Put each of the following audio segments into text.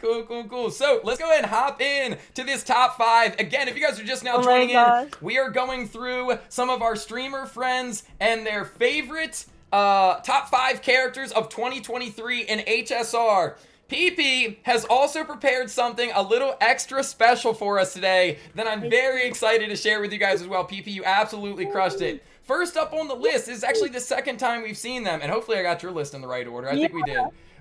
Cool. So let's go ahead and hop in to this top 5. Again, if you guys are just now joining in, we are going through some of our streamer friends and their favorite top 5 characters of 2023 in HSR. PP has also prepared something a little extra special for us today that I'm very excited to share with you guys as well. PP, you absolutely crushed it. First up on the list, this is actually the second time we've seen them, and hopefully I got your list in the right order. I think we did.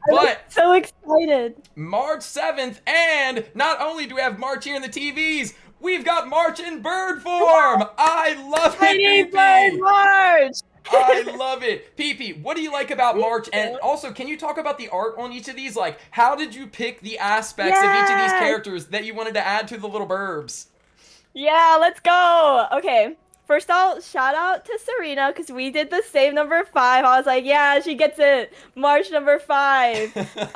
But I'm so excited. March 7th, and not only do we have March here in the TVs, we've got March in bird form. I love it, PP. March. I love it. PP, what do you like about March? And also, can you talk about the art on each of these? Like, how did you pick the aspects of each of these characters that you wanted to add to the little burbs? Yeah, let's go. Okay. First, I'll shout out to Serena because we did the same number 5. I was like, yeah, she gets it. March number 5.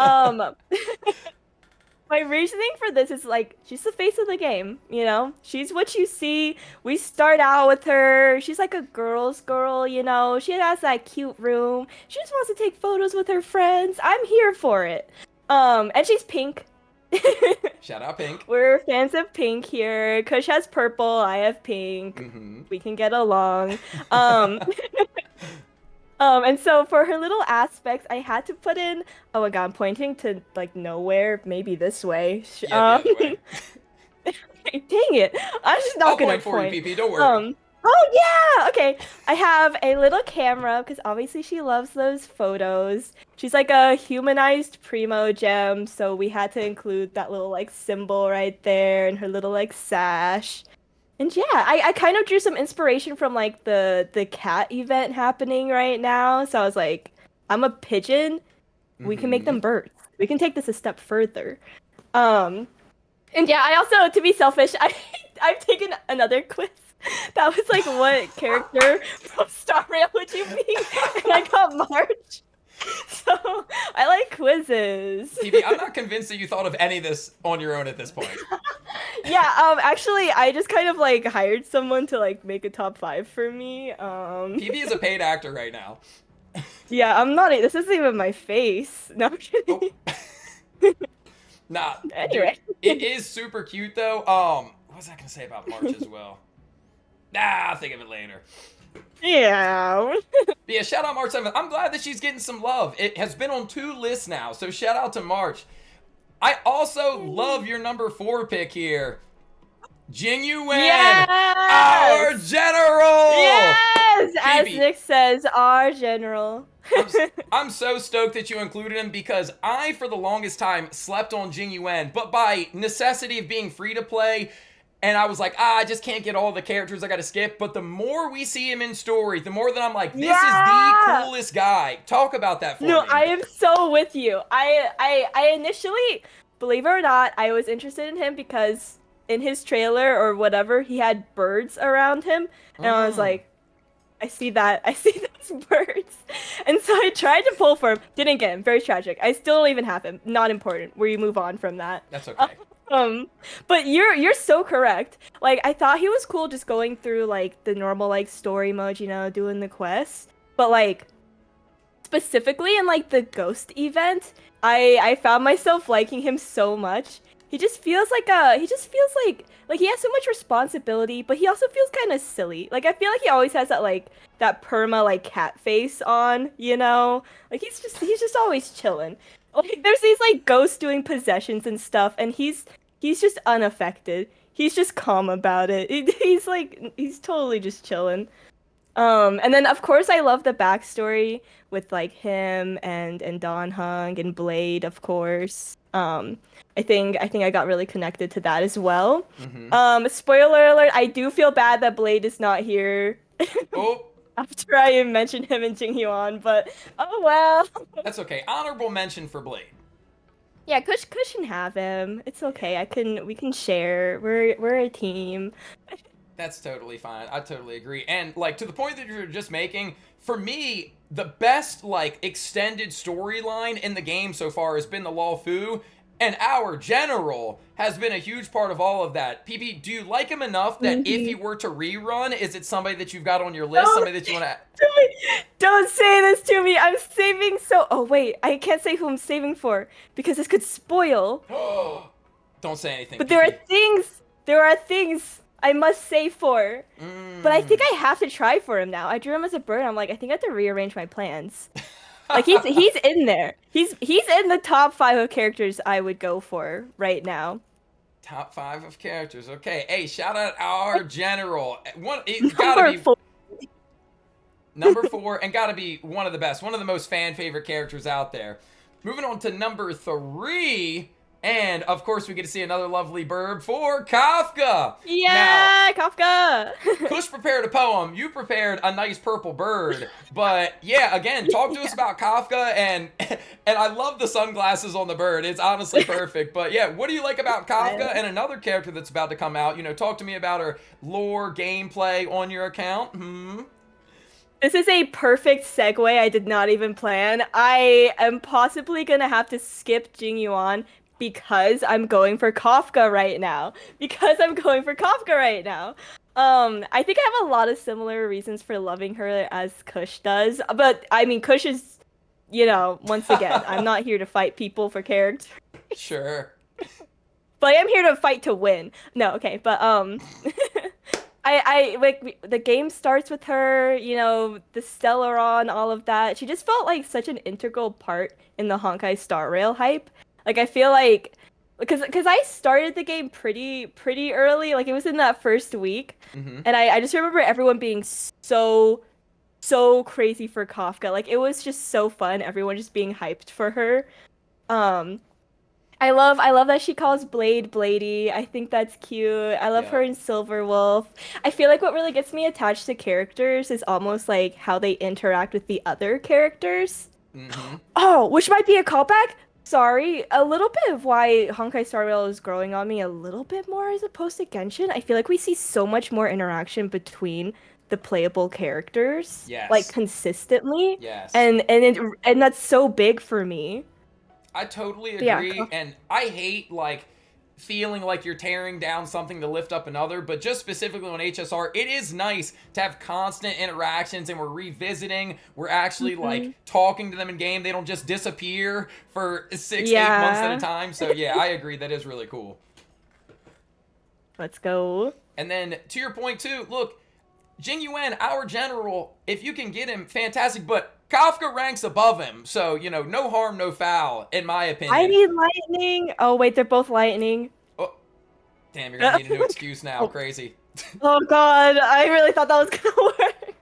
My reasoning for this is like, she's the face of the game, you know? She's what you see. We start out with her. She's like a girl's girl, you know? She has that cute room. She just wants to take photos with her friends. I'm here for it. And she's pink. Shout out Pink. We're fans of Pink here. Kush has purple, I have pink. Mm-hmm. We can get along. And so for her little aspects, I had to put in. Oh my god, I'm pointing to like nowhere. Maybe this way. Yeah, the other way. Dang it! I'm just not gonna point for you, PP. Don't worry. Oh yeah. Okay. I have a little camera because obviously she loves those photos. She's like a humanized primo gem, so we had to include that little like symbol right there and her little like sash. And yeah, I kind of drew some inspiration from like the cat event happening right now. So I was like, I'm a pigeon. We can make them birds. We can take this a step further. And yeah, I also, to be selfish, I've taken another quiz. That was like, what character from Star Rail would you be? And I got March. So I like quizzes. PP, I'm not convinced that you thought of any of this on your own at this point. Yeah, actually, I just kind of like hired someone to like make a top 5 for me. PP is a paid actor right now. Yeah, I'm not. This isn't even my face. No, I'm kidding. Oh. Nah. Anyway, it is super cute though. What was I gonna say about March as well? I'll think of it later. Yeah. But yeah, shout out March 7th. I'm glad that she's getting some love. It has been on 2 lists now, so shout out to March. I also love your number 4 pick here. Jingyuan, our general! Yes! As Phoebe, Nick says, our general. I'm so stoked that you included him because I, for the longest time, slept on Jingyuan, but by necessity of being free to play, and I was like, I just can't get all the characters, I gotta skip. But the more we see him in story, the more that I'm like, this is the coolest guy. Talk about that for me. No, I am so with you. I initially, believe it or not, I was interested in him because in his trailer or whatever, he had birds around him. And I was like, I see those birds. And so I tried to pull for him. Didn't get him. Very tragic. I still don't even have him. Not important. We move on from that. That's okay. But you're so correct. Like, I thought he was cool just going through like the normal like story mode, you know, doing the quests. But like specifically in like the ghost event, I found myself liking him so much. He just feels like he has so much responsibility, but he also feels kind of silly. Like I feel like he always has that perma like cat face on, you know? Like he's just always chilling. Like there's these like ghosts doing possessions and stuff, and he's just unaffected. He's just calm about it. He's totally just chilling. And then of course I love the backstory with like him and Don Hung and Blade, of course. I think I got really connected to that as well. Spoiler alert, I do feel bad that Blade is not here. Oh. After I mentioned him in Jinghyun, but oh well. That's okay. Honorable mention for Blade. Yeah, Kush can have him. It's okay. We can share. We're a team. That's totally fine. I totally agree. And like to the point that you're just making, for me, the best like extended storyline in the game so far has been the Law Fu. And our general has been a huge part of all of that. PP, do you like him enough that if he were to rerun, is it somebody that you've got on your list? Somebody that you want to... Don't say this to me. I'm saving Oh, wait. I can't say who I'm saving for because this could spoil. Don't say anything, But PP. there are things I must save for. But I think I have to try for him now. I drew him as a bird. I'm like, I think I have to rearrange my plans. Like he's in there. He's in the top 5 of characters I would go for right now. Top 5 of characters. Okay. Hey, shout out our general. It's gotta be number 4, and gotta be one of the best, one of the most fan favorite characters out there. Moving on to number 3. And, of course, we get to see another lovely bird for Kafka. Yeah, now, Kafka. Kush prepared a poem. You prepared a nice purple bird. But, yeah, again, talk to us about Kafka. And I love the sunglasses on the bird. It's honestly perfect. But, yeah, what do you like about Kafka and another character that's about to come out? You know, talk to me about her lore, gameplay on your account. This is a perfect segue I did not even plan. I am possibly going to have to skip Jing Yuan because I'm going for Kafka right now. I think I have a lot of similar reasons for loving her as Kush does. But, I mean, Kush is, you know, once again, I'm not here to fight people for character. Sure. But I am here to fight to win. No, okay, but, I like, the game starts with her, you know, the Stellaron, all of that. She just felt like such an integral part in the Honkai Star Rail hype. Like, I feel like, because I started the game pretty early, like, it was in that first week, and I just remember everyone being so crazy for Kafka. Like, it was just so fun, everyone just being hyped for her. I love that she calls Blade Bladey. I think that's cute. I love her in Silver Wolf. I feel like what really gets me attached to characters is almost like how they interact with the other characters. Oh, which might be a callback? Sorry, a little bit of why Honkai Star Rail is growing on me a little bit more as opposed to Genshin. I feel like we see so much more interaction between the playable characters, like consistently. And that's so big for me. I totally agree, and I hate, like, feeling like you're tearing down something to lift up another, but just specifically on HSR, it is nice to have constant interactions, and we're revisiting, we're actually, like, talking to them in game. They don't just disappear for 6-8 months at a time, so yeah, I agree, that is really cool. Let's go. And then, to your point, too, look, Jing Yuan, our general, if you can get him, fantastic, but Kafka ranks above him, so, you know, no harm, no foul, in my opinion. I need lightning. Oh, wait, they're both lightning. Oh, damn, you're gonna need a new excuse now. Crazy. Oh, God, I really thought that was gonna work.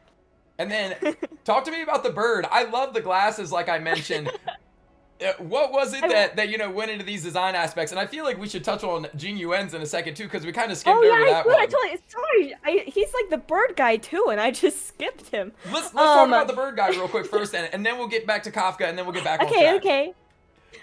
And then, talk to me about the bird. I love the glasses, like I mentioned. What was it that you know, went into these design aspects? And I feel like we should touch on Jing Yuan's in a second, too, because we kind of skimmed over that one. I totally, sorry, he's like the bird guy, too, and I just skipped him. Let's talk about the bird guy real quick first, and then we'll get back to Kafka, and then we'll get back on track. Okay.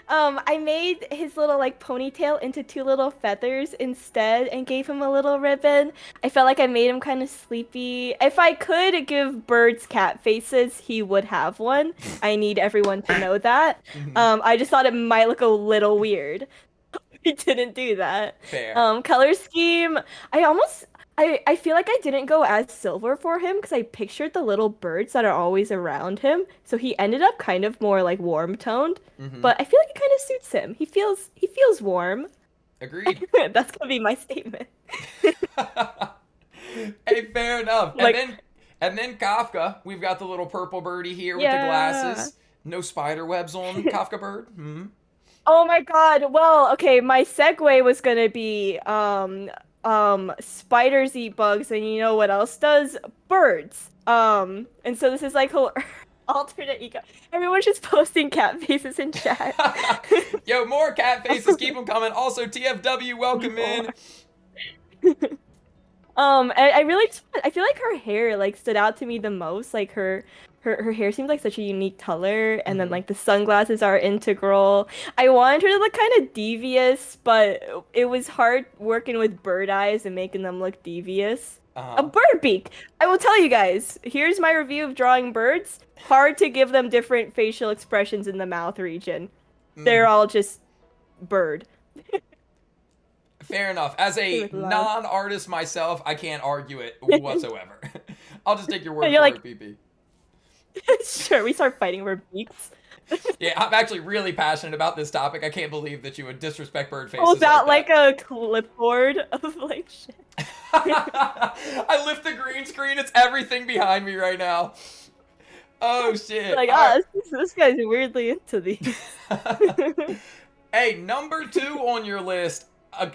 I made his little, like, ponytail into 2 little feathers instead and gave him a little ribbon. I felt like I made him kind of sleepy. If I could give birds cat faces, he would have one. I need everyone to know that. I just thought it might look a little weird. We didn't do that. Fair. Color scheme, I feel like I didn't go as silver for him because I pictured the little birds that are always around him. So he ended up kind of more like warm toned, but I feel like it kind of suits him. He feels warm. Agreed. That's gonna be my statement. Hey, fair enough. Like, and then Kafka, we've got the little purple birdie here with the glasses. No spider webs on Kafka bird. Oh my God. Well, okay, my segue was gonna be spiders eat bugs, and you know what else does? Birds. And so this is like whole alternate eco. Everyone's just posting cat faces in chat. Yo, more cat faces, keep them coming. Also, TFW, welcome in. I feel like her hair like stood out to me the most. Like her hair seemed like such a unique color, and then like the sunglasses are integral. I wanted her to look kind of devious, but it was hard working with bird eyes and making them look devious. A bird beak. I will tell you guys, here's my review of drawing birds. Hard to give them different facial expressions in the mouth region. They're all just bird. Fair enough. As a non-artist myself, I can't argue it whatsoever. I'll just take your word for it, PP. Sure, we start fighting over beaks. Yeah, I'm actually really passionate about this topic. I can't believe that you would disrespect bird faces. Pulls out like a clipboard of like shit. I lift the green screen. It's everything behind me right now. Oh shit! Like, this guy's weirdly into these. Hey, number 2 on your list.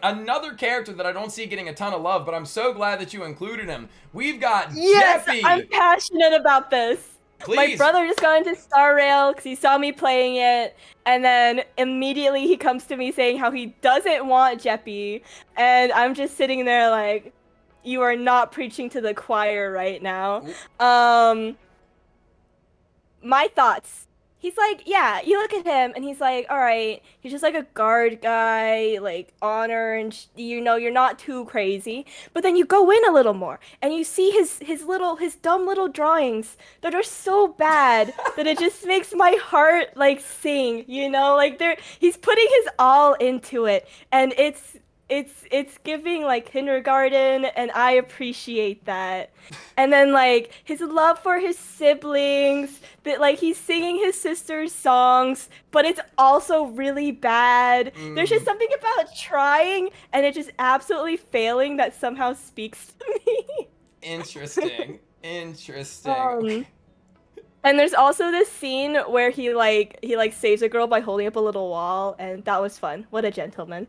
Another character that I don't see getting a ton of love, but I'm so glad that you included him. We've got Jeppy. I'm passionate about this. Please. My brother just got into Star Rail because he saw me playing it, and then immediately he comes to me saying how he doesn't want Jeppy, and I'm just sitting there like, you are not preaching to the choir right now. My thoughts. He's like, yeah, you look at him, and he's like, all right, he's just like a guard guy, like, honor, and, you're not too crazy. But then you go in a little more, and you see his dumb little drawings that are so bad that it just makes my heart, like, sing, Like, he's putting his all into it, and it's giving like kindergarten, and I appreciate that. And then like his love for his siblings, that like he's singing his sister's songs, but it's also really bad. There's just something about trying and it just absolutely failing that somehow speaks to me. Interesting. And there's also this scene where he saves a girl by holding up a little wall, and that was fun. What a gentleman.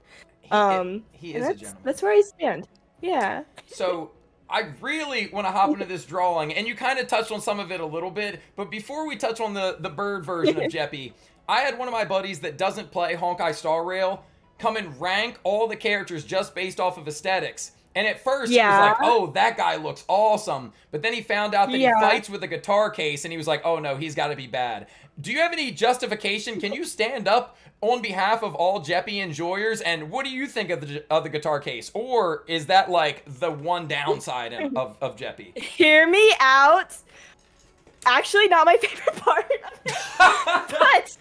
He is a gentleman. That's where I stand. Yeah. So I really want to hop into this drawing, and you kind of touched on some of it a little bit, but before we touch on the bird version of Jeppy, I had one of my buddies that doesn't play Honkai Star Rail come and rank all the characters just based off of aesthetics. And at first, he was like, oh, that guy looks awesome. But then he found out that he fights with a guitar case, and he was like, oh, no, he's got to be bad. Do you have any justification? Can you stand up on behalf of all Jeppy enjoyers? And what do you think of the guitar case? Or is that, like, the one downside of Jeppy? Hear me out. Actually, not my favorite part of it.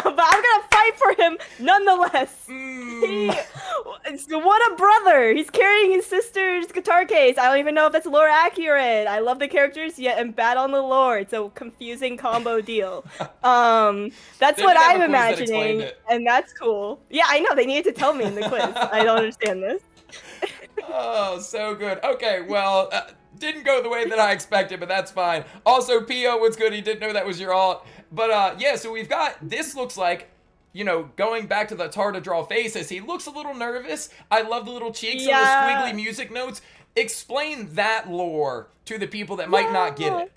but I'm gonna fight for him nonetheless. What a brother! He's carrying his sister's guitar case. I don't even know if that's lore accurate. I love the characters, yet am bad on the lore. It's a confusing combo deal. That's what I'm imagining, and that's cool. Yeah, I know. They needed to tell me in the quiz. I don't understand this. Oh, so good. Okay, well... didn't go the way that I expected, but that's fine. Also, P.O., what's good? He didn't know that was your alt. But, yeah, so we've got, this looks like, going back to the it's hard to draw faces, he looks a little nervous. I love the little cheeks and the squiggly music notes. Explain that lore to the people that might not get it.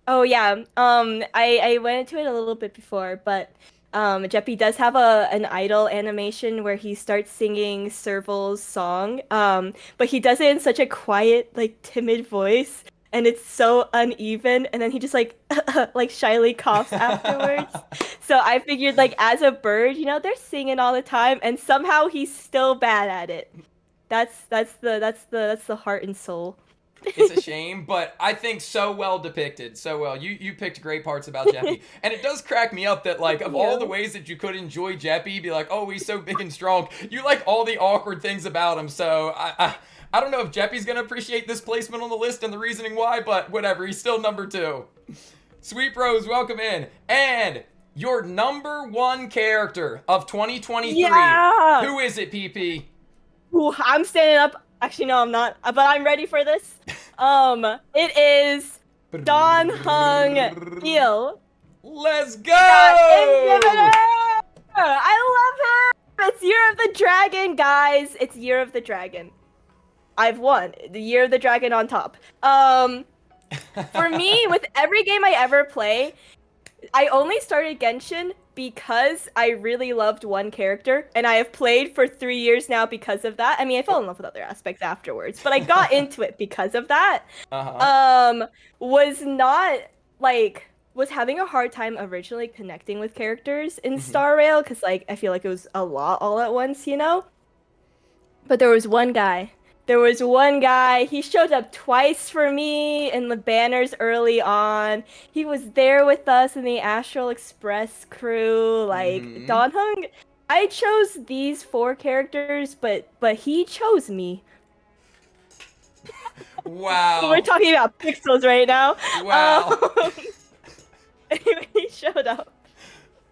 Oh, yeah. I went into it a little bit before, but... Jeppy does have an idol animation where he starts singing Serval's song, but he does it in such a quiet, like, timid voice, and it's so uneven, and then he just, like, like, shyly coughs afterwards. So I figured, like, as a bird, they're singing all the time, and somehow he's still bad at it. That's the heart and soul. It's a shame, but I think so well depicted. So well. You picked great parts about Jeppy. And it does crack me up that, like, of all the ways that you could enjoy Jeppy, be like, oh, he's so big and strong. You like all the awkward things about him. So I don't know if Jeppy's going to appreciate this placement on the list and the reasoning why, but whatever. He's still number 2. Sweet Rose, welcome in. And your number 1 character of 2023. Yeah. Who is it, PP? Ooh, I'm standing up. Actually, no, I'm not. But I'm ready for this. It is Don Hung Il. Let's go! I love him! It's Year of the Dragon, guys. It's Year of the Dragon. I've won. The Year of the Dragon on top. For me, with every game I ever play, I only started Genshin because I really loved one character, and I have played for 3 years now because of that. I mean, I fell in love with other aspects afterwards, but I got into it because of that. Was having a hard time originally connecting with characters in Star Rail, because, like, I feel like it was a lot all at once, But there was one guy. He showed up twice for me in the banners early on. He was there with us in the Astral Express crew. Like, Don Hung I chose these 4 characters, but he chose me. Wow. We're talking about pixels right now. Wow. Anyway, he showed up.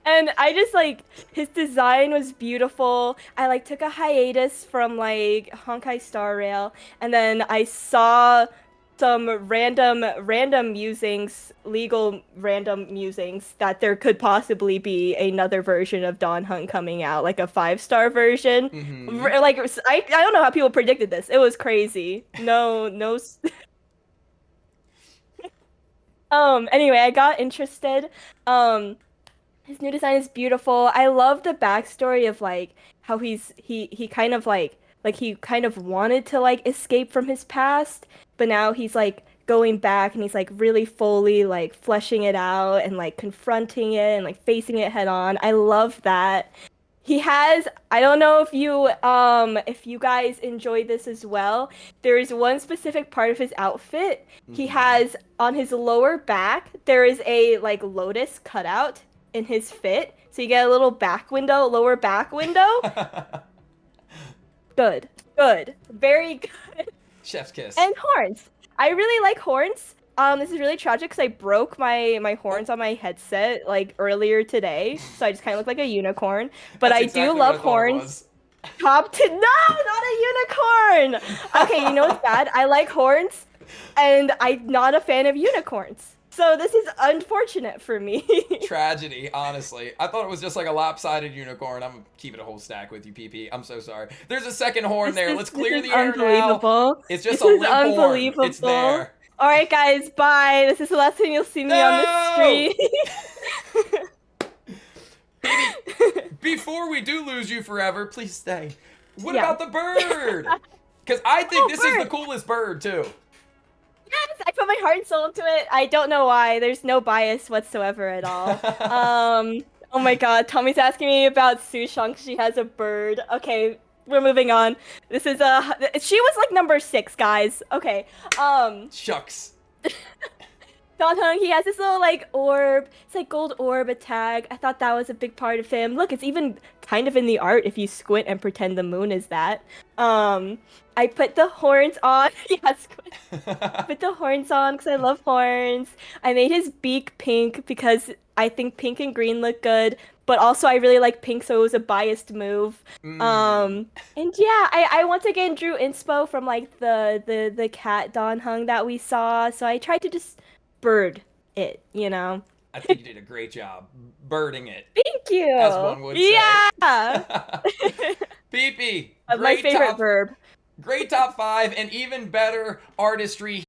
And I just like his design was beautiful. I like took a hiatus from like Honkai Star Rail, and then I saw some random musings, legal random musings that there could possibly be another version of Dawn Hunt coming out, like a 5-star version. Like I don't know how people predicted this. It was crazy. No. Anyway, I got interested. His new design is beautiful. I love the backstory of like how he kind of like he kind of wanted to like escape from his past, but now he's like going back and he's like really fully like fleshing it out and like confronting it and like facing it head on. I love that. He has, I don't know if you guys enjoy this as well. There's one specific part of his outfit. He has on his lower back, there is a like lotus cutout in his fit. So you get a little back window, lower back window. Good. Very good. Chef's kiss. And horns. I really like horns. This is really tragic because I broke my horns on my headset like earlier today, so I just kind of look like a unicorn. But That's I exactly do love what I thought it horns. was. Top to no, not a unicorn. Okay, you know what's bad? I like horns, and I'm not a fan of unicorns. So this is unfortunate for me. Tragedy, honestly. I thought it was just like a lopsided unicorn. I'm keeping a whole stack with you, PP. I'm so sorry. There's a second horn there. Let's clear the air now. It's just a limp horn. It's there. All right, guys, bye. This is the last time you'll see me on this stream. Baby, before we do lose you forever, please stay. What about the bird? Because I think this is the coolest bird, too. Yes, I put my heart and soul into it. I don't know why. There's no bias whatsoever at all. Oh my god, Tommy's asking me about Sushang. She has a bird. Okay, we're moving on. This is she was like number 6, guys. Okay. Shucks. Dawn Hunt, he has this little like orb. It's like gold orb tag. I thought that was a big part of him. Look, it's even kind of in the art if you squint and pretend the moon is that. I put the horns on. Yeah, squint. Put the horns on because I love horns. I made his beak pink because I think pink and green look good. But also I really like pink, so it was a biased move. And yeah, I once again drew inspo from like the cat Dawn Hung that we saw. So I tried to just bird it, you know. I think you did a great job birding it. Thank you. As one would say. Yeah. PP, My favorite verb. Great top 5 and even better artistry